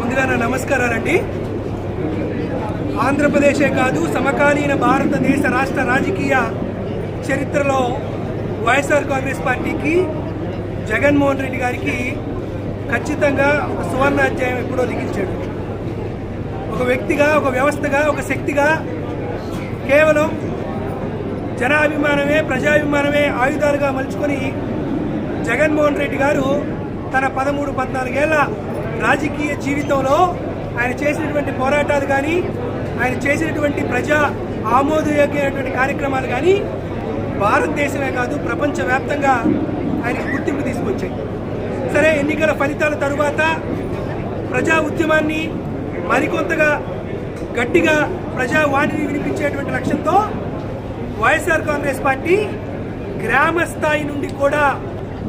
ముందుగా నా నమస్కారాలండి. ఆంధ్రప్రదేశే కాదు సమకాలీన భారతదేశ రాష్ట్ర రాజకీయ చరిత్రలో వైఎస్ఆర్ కాంగ్రెస్ పార్టీకి జగన్మోహన్ రెడ్డి గారికి ఖచ్చితంగా ఒక సువర్ణ అధ్యాయం ఎప్పుడో లిఖించాడు. ఒక వ్యక్తిగా, ఒక వ్యవస్థగా, ఒక శక్తిగా కేవలం జనాభిమానమే, ప్రజాభిమానమే ఆయుధాలుగా మలుచుకొని జగన్మోహన్ రెడ్డి గారు తన 13-14 ఏళ్ల రాజకీయ జీవితంలో ఆయన చేసినటువంటి పోరాటాలు కానీ, ఆయన చేసినటువంటి ప్రజా ఆమోదయోగ్యమైనటువంటి కార్యక్రమాలు కానీ భారతదేశమే కాదు ప్రపంచవ్యాప్తంగా ఆయనకి గుర్తింపు తీసుకొచ్చాయి. సరే, ఎన్నికల ఫలితాల తరువాత ప్రజా ఉద్యమాన్ని మరికొంతగా గట్టిగా ప్రజావాణిని వినిపించేటువంటి లక్ష్యంతో వైఎస్ఆర్ కాంగ్రెస్ పార్టీ గ్రామ స్థాయి నుండి కూడా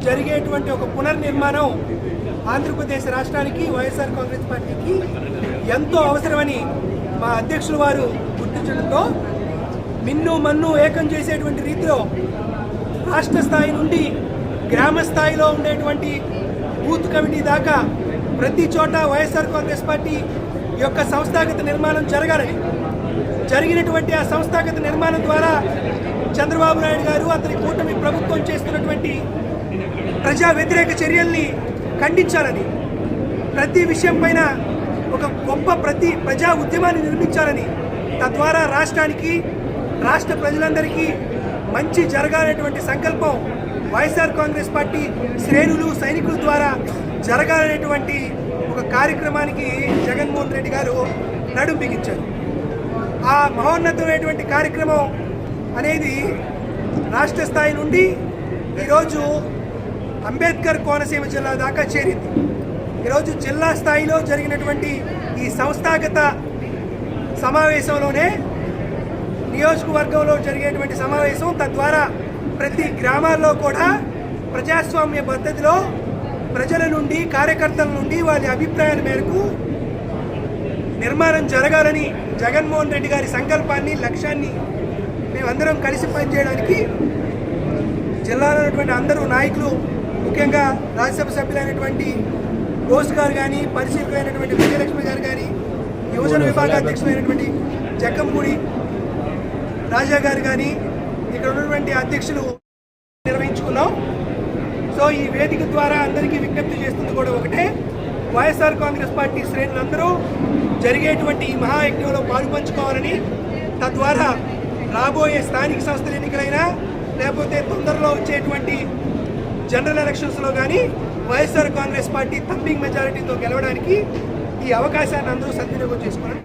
జరిగేటువంటి ఒక పునర్నిర్మాణం ఆంధ్రప్రదేశ్ రాష్ట్రానికి, వైఎస్ఆర్ కాంగ్రెస్ పార్టీకి ఎంతో అవసరమని మా అధ్యక్షులు వారు గుర్తించడంతో మిన్ను మన్ను ఏకం చేసేటువంటి రీతిలో రాష్ట్ర స్థాయి నుండి గ్రామ స్థాయిలో ఉండేటువంటి బూత్ కమిటీ దాకా ప్రతి చోట వైఎస్ఆర్ కాంగ్రెస్ పార్టీ యొక్క సంస్థాగత నిర్మాణం జరగాలని, జరిగినటువంటి ఆ సంస్థాగత నిర్మాణం ద్వారా చంద్రబాబు నాయుడు గారు అతని కూటమి ప్రభుత్వం చేస్తున్నటువంటి ప్రజా వ్యతిరేక చర్యల్ని ఖండించాలని, ప్రతి విషయం పైన ఒక గొప్ప ప్రజా ఉద్యమాన్ని నిర్మించాలని, తద్వారా రాష్ట్రానికి, రాష్ట్ర ప్రజలందరికీ మంచి జరగాలనేటువంటి సంకల్పం వైఎస్ఆర్ కాంగ్రెస్ పార్టీ శ్రేణులు, సైనికుల ద్వారా జరగాలనేటువంటి ఒక కార్యక్రమానికి జగన్మోహన్ రెడ్డి గారు నడుం బిగించారు. ఆ మహోన్నతమైనటువంటి కార్యక్రమం అనేది రాష్ట్ర స్థాయి నుండి ఈరోజు అంబేద్కర్ కోనసీమ జిల్లా దాకా చేరింది. ఈరోజు జిల్లా స్థాయిలో జరిగినటువంటి ఈ సంస్థాగత సమావేశంలోనే నియోజకవర్గంలో జరిగేటువంటి సమావేశం, తద్వారా ప్రతి గ్రామాల్లో కూడా ప్రజాస్వామ్య పద్ధతిలో ప్రజల నుండి, కార్యకర్తల నుండి వారి అభిప్రాయాల మేరకు నిర్మాణం జరగాలని జగన్మోహన్ రెడ్డి గారి సంకల్పాన్ని, లక్ష్యాన్ని మేమందరం కలిసి పనిచేయడానికి జిల్లాలో ఉన్నటువంటి అందరూ నాయకులు, ముఖ్యంగా రాజ్యసభ సభ్యులైనటువంటి బోస్ గారు కానీ, పరిశీలకులైనటువంటి విజయలక్ష్మి గారు కానీ, యువజన విభాగ అధ్యక్షులైనటువంటి జక్కంపూడి రాజా గారు కానీ, ఇక్కడ ఉన్నటువంటి అధ్యక్షులు నిర్వహించుకున్నాం. సో ఈ వేదిక ద్వారా అందరికీ విజ్ఞప్తి చేస్తుంది కూడా ఒకటే, వైఎస్ఆర్ కాంగ్రెస్ పార్టీ శ్రేణులందరూ జరిగేటువంటి ఈ మహాయజ్ఞంలో పాలుపంచుకోవాలని, తద్వారా రాబోయే స్థానిక సంస్థల ఎన్నికలైనా లేకపోతే తొందరలో వచ్చేటువంటి జనరల్ ఎలక్షన్స్లో కానీ వైఎస్ఆర్ కాంగ్రెస్ పార్టీ థంపింగ్ మెజారిటీతో గెలవడానికి ఈ అవకాశాన్ని అందరూ సద్వినియోగం చేసుకోవాలి.